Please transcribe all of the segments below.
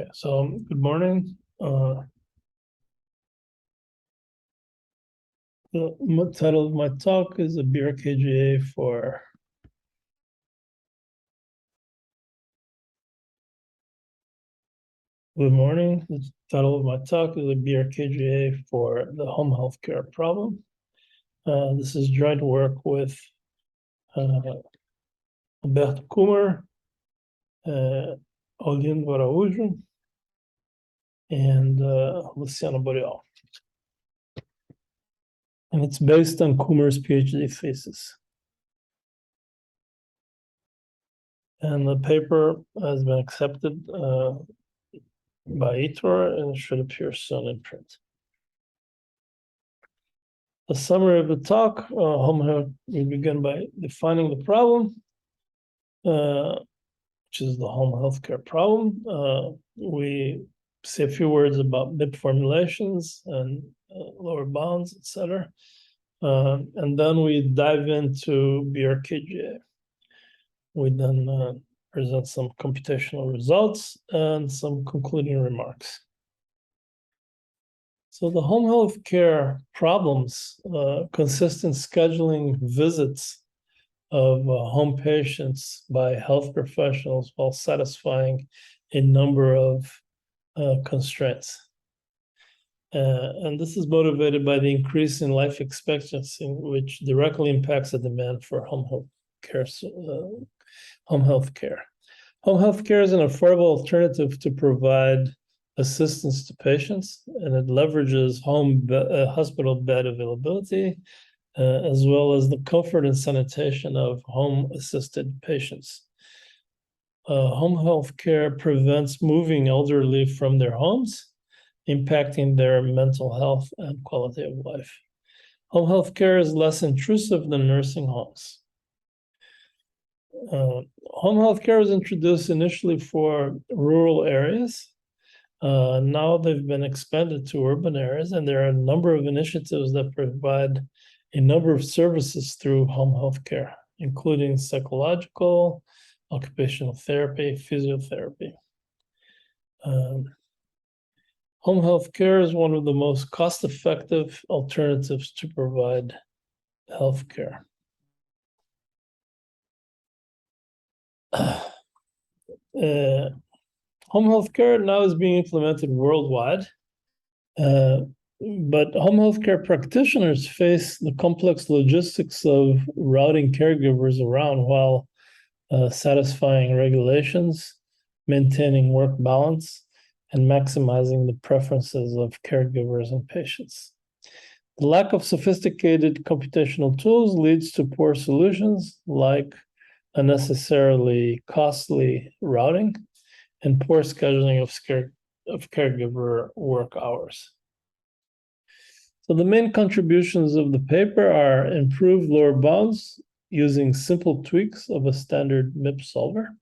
Okay, so good morning. The title of my talk is a BRKGA for good morning. The title of my talk is a BRKGA for the home healthcare problem. This is joint work with Alberto Kumar, Olindo Araújo, and Luciano Boreal. And it's based on Kumar's PhD thesis. And the paper has been accepted by IFORS and should appear soon in print. The summary of the talk, we begin by defining the problem, which is the home healthcare problem. We say a few words about MIP formulations and lower bounds, etc. And then we dive into BRKGA. We then present some computational results and some concluding remarks. So the home health care problems consist in scheduling visits of home patients by health professionals while satisfying a number of constraints. And this is motivated by the increase in life expectancy, which directly impacts the demand for home health care. Home health care is an affordable alternative to provide assistance to patients, and it leverages hospital bed availability, as well as the comfort and sanitation of home-assisted patients. Home health care prevents moving elderly from their homes, impacting their mental health and quality of life. Home health care is less intrusive than nursing homes. Home health care was introduced initially for rural areas. Now they've been expanded to urban areas, and there are a number of initiatives that provide a number of services through home health care, including psychological, occupational therapy, physiotherapy. Home health care is one of the most cost-effective alternatives to provide health care. Home health care now is being implemented worldwide, but home health care practitioners face the complex logistics of routing caregivers around while satisfying regulations, maintaining work balance, and maximizing the preferences of caregivers and patients. The lack of sophisticated computational tools leads to poor solutions like unnecessarily costly routing and poor scheduling of caregiver work hours. So the main contributions of the paper are improved lower bounds using simple tweaks of a standard MIP solver,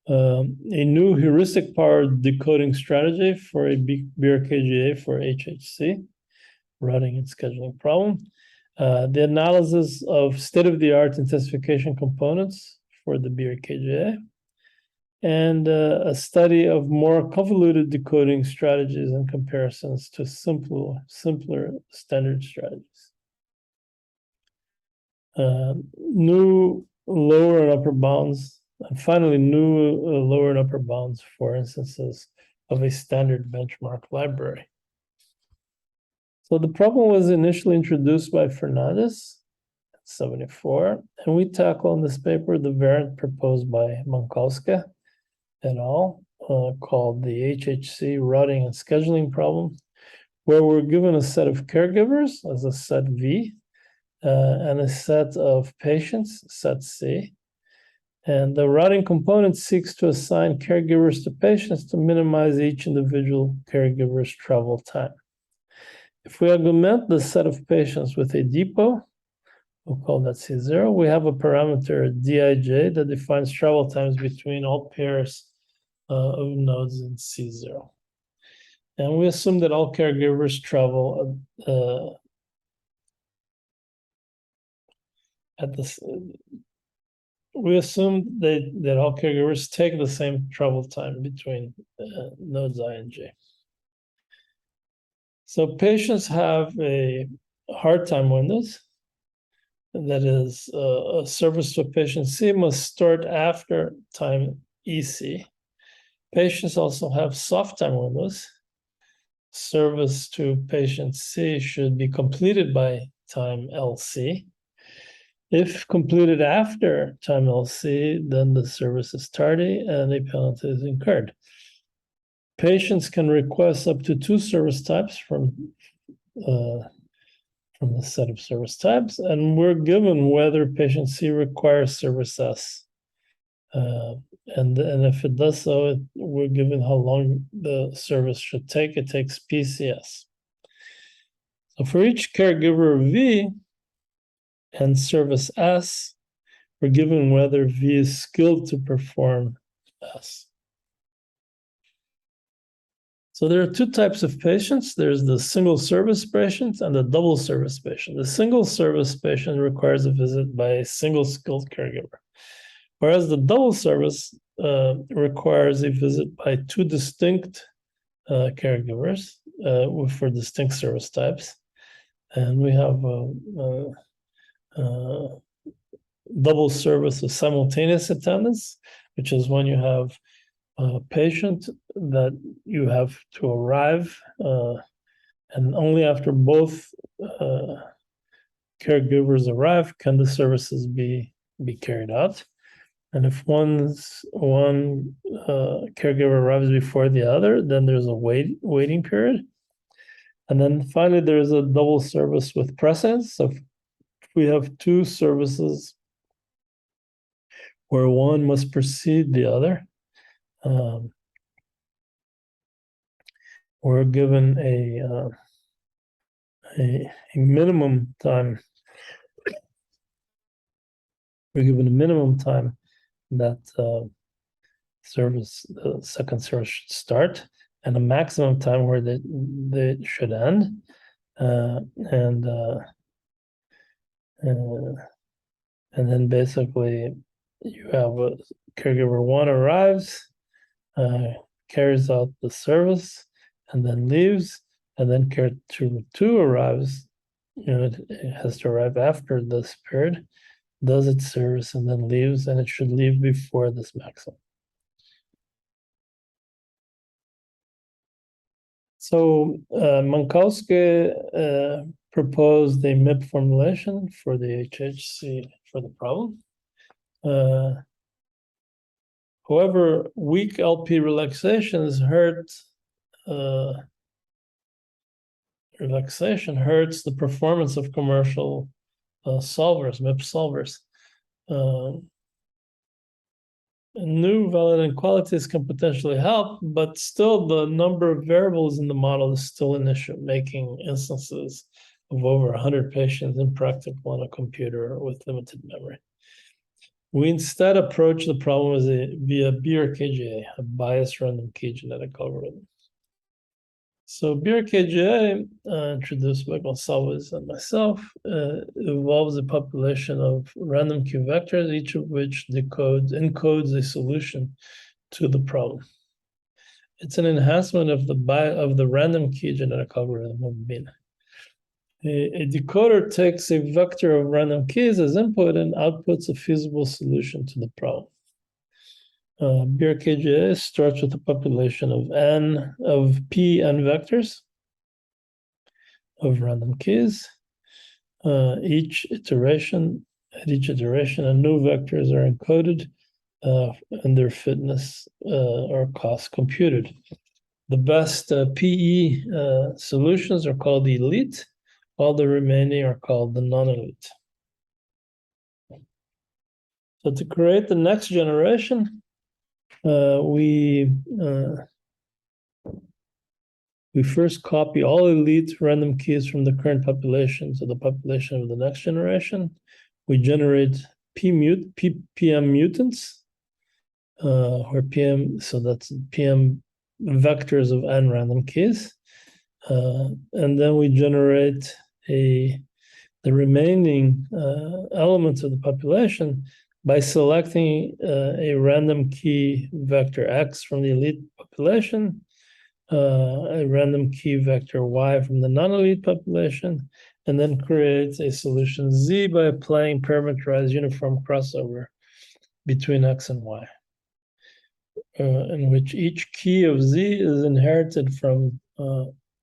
a new heuristic-powered decoding strategy for a BRKGA for HHC, routing and scheduling problem, the analysis of state-of-the-art intensification components for the BRKGA, and a study of more convoluted decoding strategies and comparisons to simpler standard strategies. New lower and upper bounds, and finally new lower and upper bounds for instances of a standard benchmark library. So the problem was initially introduced by Fernandez in 1974, and we tackle in this paper the variant proposed by Mankowska et al., called the HHC routing and scheduling problem, where we're given a set of caregivers as a set V, and a set of patients, set C. And the routing component seeks to assign caregivers to patients to minimize each individual caregiver's travel time. If we augment the set of patients with a depot, we'll call that C0, we have a parameter Dij that defines travel times between all pairs of nodes in C0. And we assume that all caregivers travel we assume that all caregivers take the same travel time between nodes I and J. So patients have a hard time windows. That is, a service to patient C must start after time EC. Patients also have soft time windows. Service to patient C should be completed by time LC. If completed after time LC, then the service is tardy and a penalty is incurred. Patients can request up to 2 service types from the set of service types, and we're given whether patient C requires service S. And if it does so, we're given how long the service should take. It takes PCS. So for each caregiver V and service S, we're given whether V is skilled to perform S. So there are 2 types of patients. There's the single service patient and the double service patient. The single service patient requires a visit by a single skilled caregiver, whereas the double service requires a visit by 2 distinct caregivers for distinct service types. And we have double service of simultaneous attendance, which is when you have a patient that you have to arrive, and only after both caregivers arrive can the services be carried out. And if one caregiver arrives before the other, then there's a waiting period. And then finally, there's a double service with precedence. So if we have 2 services where one must precede the other, we're given a minimum time. We're given a minimum time that the second service should start, and a maximum time where they should end, and then basically you have a caregiver 1 arrives, carries out the service, and then leaves, and then caregiver 2 arrives. It has to arrive after this period, does its service, and then leaves, and it should leave before this maximum. So Mankowski proposed a MIP formulation for the HHC for the problem. However, weak LP relaxation hurts the performance of commercial solvers, MIP solvers. New valid inequalities can potentially help, but still the number of variables in the model is still an issue, making instances of over 100 patients impractical on a computer with limited memory. We instead approach the problem via BRKGA, a biased random key genetic algorithm. So BRKGA, introduced by Gonçalves and myself, involves a population of random Q vectors, each of which encodes a solution to the problem. It's an enhancement of the random key genetic algorithm of BIN. A decoder takes a vector of random keys as input and outputs a feasible solution to the problem. BRKGA starts with a population of P(n) vectors of random keys. At each iteration, a new vectors are encoded and their fitness or cost computed. The best PE solutions are called elite, while the remaining are called the non-elite. So to create the next generation, we first copy all elite random keys from the current population to the population of the next generation. We generate PM mutants, or PM, so that's PM vectors of n random keys. And then we generate the remaining elements of the population by selecting a random key vector X from the elite population, a random key vector Y from the non-elite population, and then creates a solution Z by applying parameterized uniform crossover between X and Y, in which each key of Z is inherited from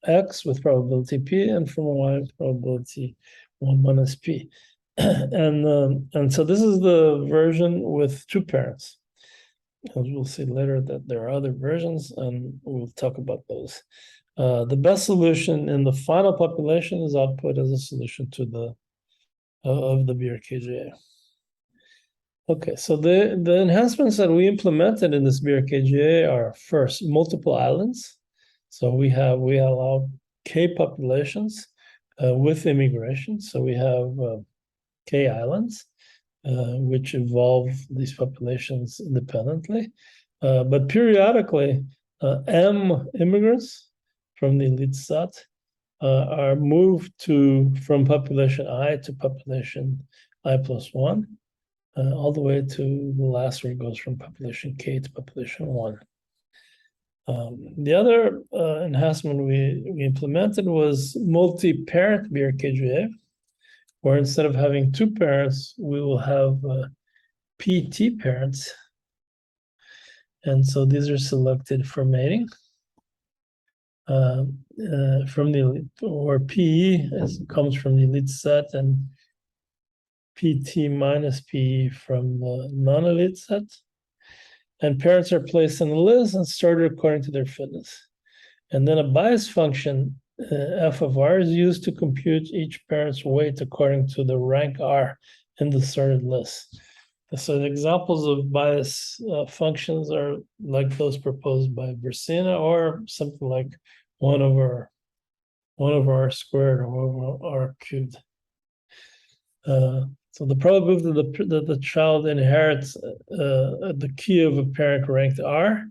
X with probability P and from Y with probability 1 minus P. And so this is the version with two parents. As we'll see later that there are other versions, and we'll talk about those. The best solution in the final population is output as a solution to the of the BRKGA. Okay, so the enhancements that we implemented in this BRKGA are first multiple islands. So we allow K populations with immigration. So we have K islands, which evolve these populations independently. But periodically, M immigrants from the elite set are moved from population I to population I plus 1, all the way to the last where it goes from population K to population 1. The other enhancement we implemented was multi-parent BRKGA, where instead of having two parents, we will have PT parents. And so these are selected for mating from the elite, or PE comes from the elite set, and PT minus PE from the non-elite set. And parents are placed on the list and sorted according to their fitness. And then a bias function, f of r, is used to compute each parent's weight according to the rank r in the sorted list. So the examples of bias functions are like those proposed by Versina, or something like 1 over r squared or 1 over r cubed. So the probability that the child inherits the key of a parent ranked R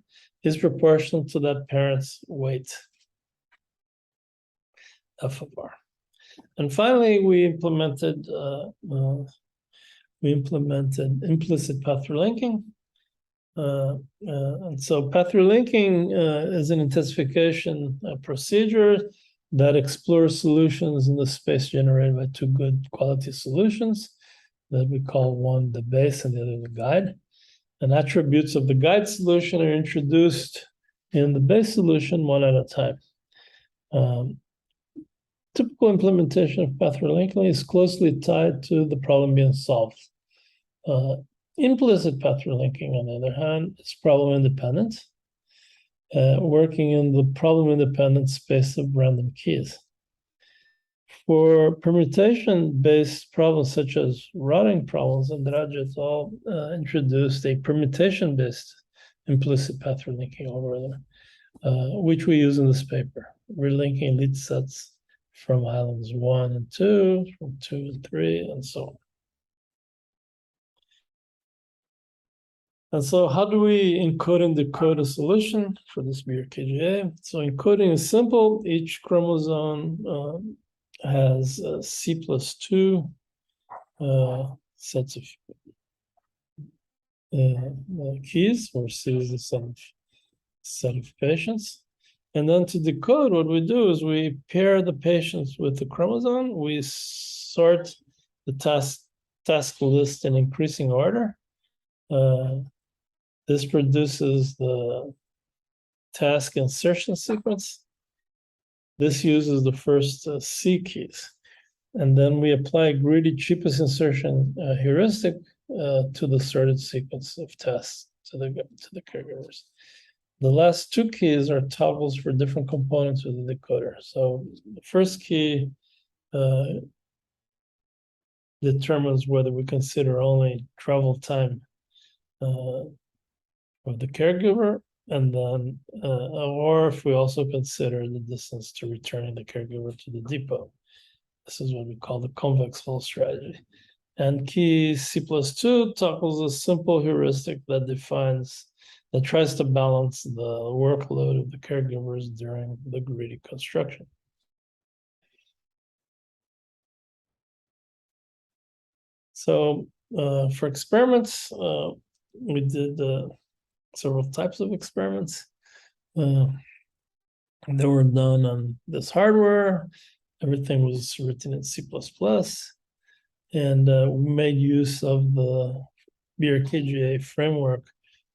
is proportional to that parent's weight, f of r. And finally, we implemented implicit path relinking. And so path relinking is an intensification procedure that explores solutions in the space generated by two good quality solutions that we call one the base and the other the guide. And attributes of the guide solution are introduced in the base solution one at a time. Typical implementation of path relinking is closely tied to the problem being solved. Implicit path relinking, on the other hand, is problem independent, working in the problem independent space of random keys. For permutation-based problems such as routing problems, Andrade et al. Introduced a permutation-based implicit path relinking algorithm, which we use in this paper, relinking lead sets from islands 1 and 2, from 2 and 3, and so on. And so how do we encode and decode a solution for this BRKGA? So encoding is simple. Each chromosome has C plus 2 sets of keys, or C is a set of patients. And then to decode, what we do is we pair the patients with the chromosome. We sort the task list in increasing order. This produces the task insertion sequence. This uses the first C keys. And then we apply greedy cheapest insertion heuristic to the sorted sequence of tasks to the caregivers. The last two keys are toggles for different components of the decoder. So the first key determines whether we consider only travel time of the caregiver, and then or if we also consider the distance to returning the caregiver to the depot. This is what we call the convex flow strategy. And key C plus 2 toggles a simple heuristic that tries to balance the workload of the caregivers during the greedy construction. So For experiments, we did several types of experiments. They were done on this hardware. Everything was written in C++. And we made use of the BRKGA framework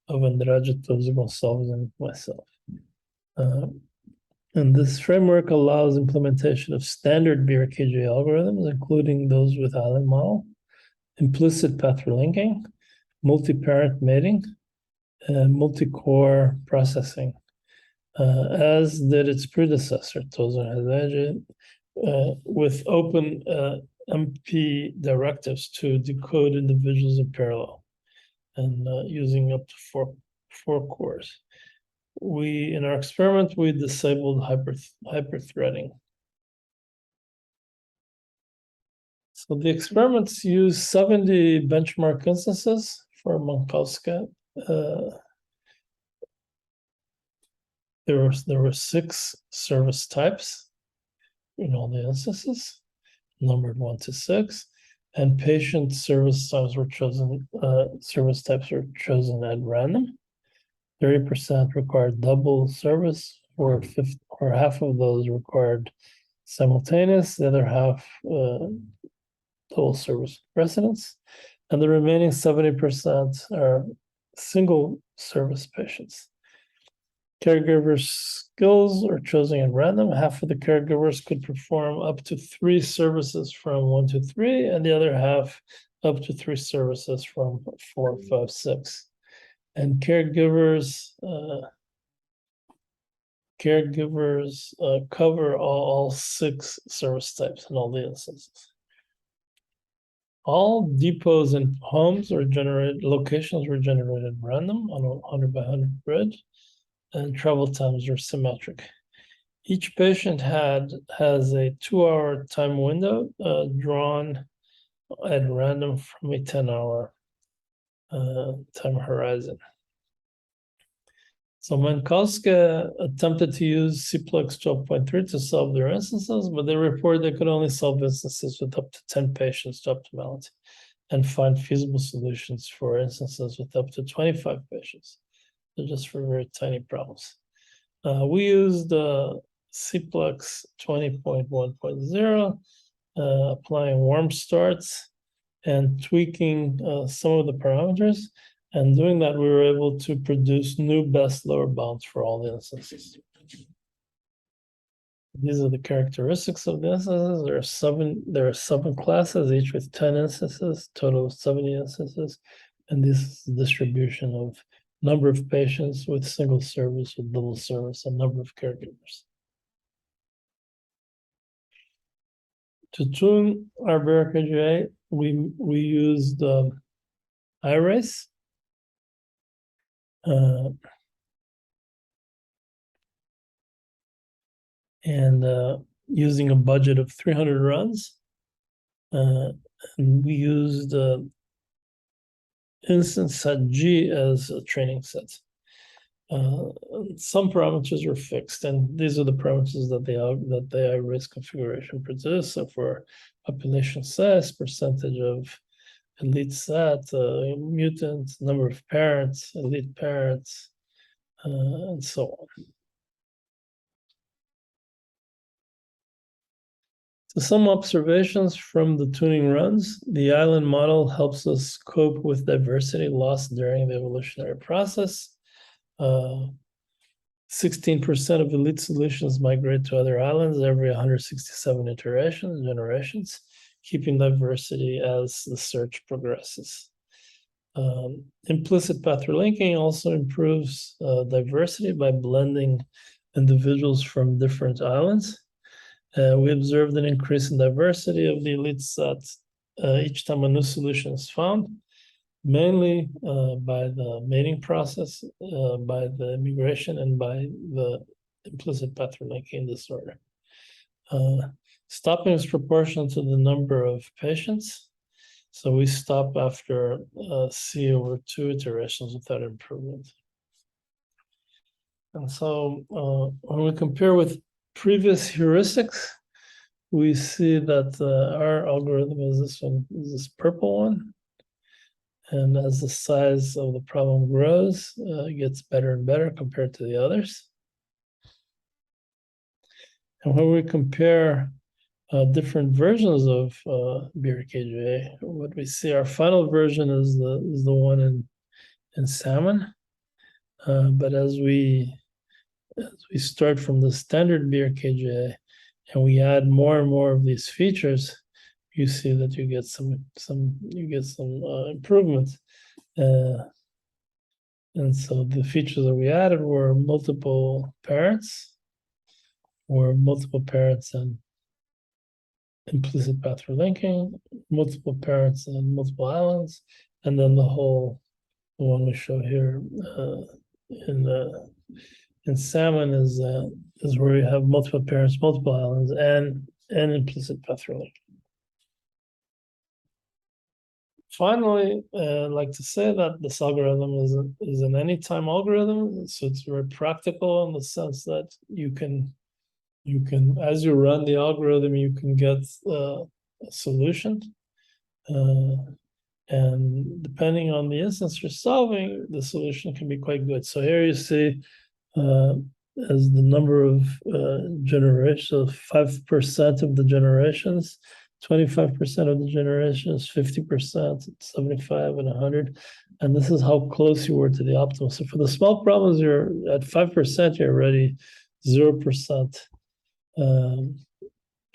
of Andrade, Torres Gonçalves, and myself. And this framework allows implementation of standard BRKGA algorithms, including those with island model, implicit path relinking, multi-parent mating, and multi-core processing, as did its predecessor, Tozer with open MP directives to decode individuals in parallel, and using up to four cores. In our experiment, we disabled hyperthreading. So the experiments use 70 benchmark instances for Minkowski. There were 6 service types in all the instances, numbered 1 to 6, and patient service types were chosen. Service types were chosen at random. 30% required double service, or half of those required simultaneous. The other half double service precedence, and the remaining 70% are single service patients. Caregivers' skills are chosen at random. Half of the caregivers could perform up to 3 services from 1 to 3, and the other half up to 3 services from 4, 5, 6. And caregivers cover all 6 service types in all the instances. All depots and homes were generated, locations were generated random on a 100 by 100 grid, and travel times are symmetric. Each patient has a 2-hour time window drawn at random from a 10-hour time horizon. So Minkowski attempted to use CPLEX 12.3 to solve their instances, but they reported they could only solve instances with up to 10 patients to optimality and find feasible solutions for instances with up to 25 patients. So just for very tiny problems. We used CPLEX 20.1.0, applying warm starts and tweaking some of the parameters. And doing that, we were able to produce new best lower bounds for all the instances. These are the characteristics of the instances. There are 7 classes, each with 10 instances, total of 70 instances. And this is the distribution of number of patients with single service, with double service, and number of caregivers. To tune our BRKGA, we used IRACE. And using a budget of 300 runs, and we used instance set G as a training set. Some parameters are fixed, and these are the parameters that the IRACE configuration produces. So for population size, percentage of elite set, mutant, number of parents, elite parents, and so on. So some observations from the tuning runs. The island model helps us cope with diversity lost during the evolutionary process. 16% of elite solutions migrate to other islands every 167 generations, keeping diversity as the search progresses. Implicit path relinking also improves diversity by blending individuals from different islands. We observed an increase in diversity of the elite set each time a new solution is found, mainly by the mating process, by the migration, and by the implicit path relinking disorder. Stopping is proportional to the number of patients. So we stop after C over 2 iterations without improvement. And so when we compare with previous heuristics, we see that our algorithm is this purple one. And as the size of the problem grows, it gets better and better compared to the others. And when we compare different versions of BRKGA, what we see, our final version is the one in salmon. But as we start from the standard BRKGA and we add more and more of these features, you see that you get some improvement. And so the features that we added were multiple parents, and implicit path relinking, multiple parents and multiple islands, and then the one we show here in salmon is where you have multiple parents, multiple islands, and implicit path relinking. Finally, I'd like to say that this algorithm is an anytime algorithm, so it's very practical in the sense that you can, as you run the algorithm, you can get a solution, and depending on the instance you're solving, the solution can be quite good. So here you see as the number of generations, 5% of the generations, 25% of the generations, 50%, 75, and 100. And this is how close you were to the optimal. So for the small problems, you're at 5%, you're already 0%.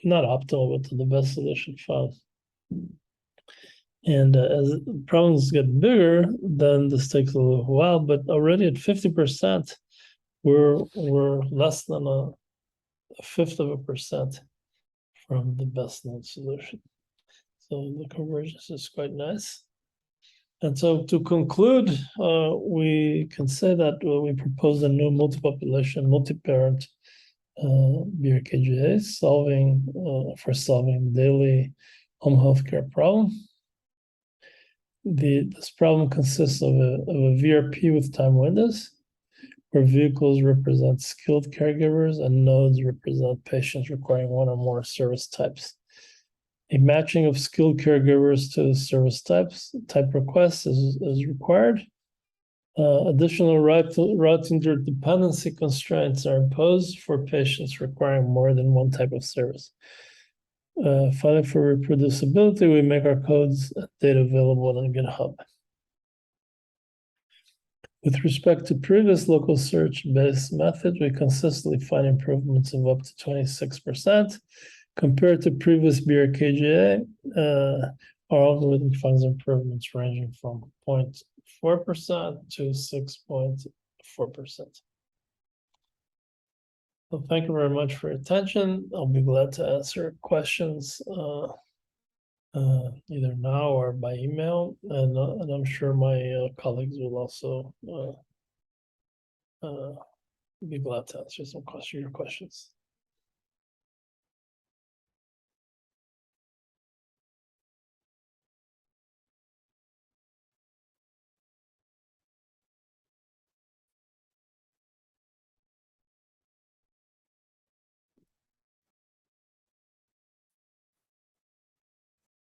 Not optimal, but to the best solution found. And as problems get bigger, then this takes a little while, but already at 50%, we're less than a fifth of a percent from the best known solution. So the convergence is quite nice. And so to conclude, we can say that we propose a new multi-population, multi-parent BRKGA for solving daily home healthcare problem. This problem consists of a VRP with time windows, where vehicles represent skilled caregivers and nodes represent patients requiring one or more service types. A matching of skilled caregivers to service type requests is required. Additional route interdependency constraints are imposed for patients requiring more than one type of service. Finally, for reproducibility, we make our codes and data available on GitHub. With respect to previous local search-based methods, we consistently find improvements of up to 26%. Compared to previous BRKGA, our algorithm finds improvements ranging from 0.4% to 6.4%. Well, thank you very much for your attention. I'll be glad to answer questions either now or by email, and I'm sure my colleagues will also be glad to answer your questions.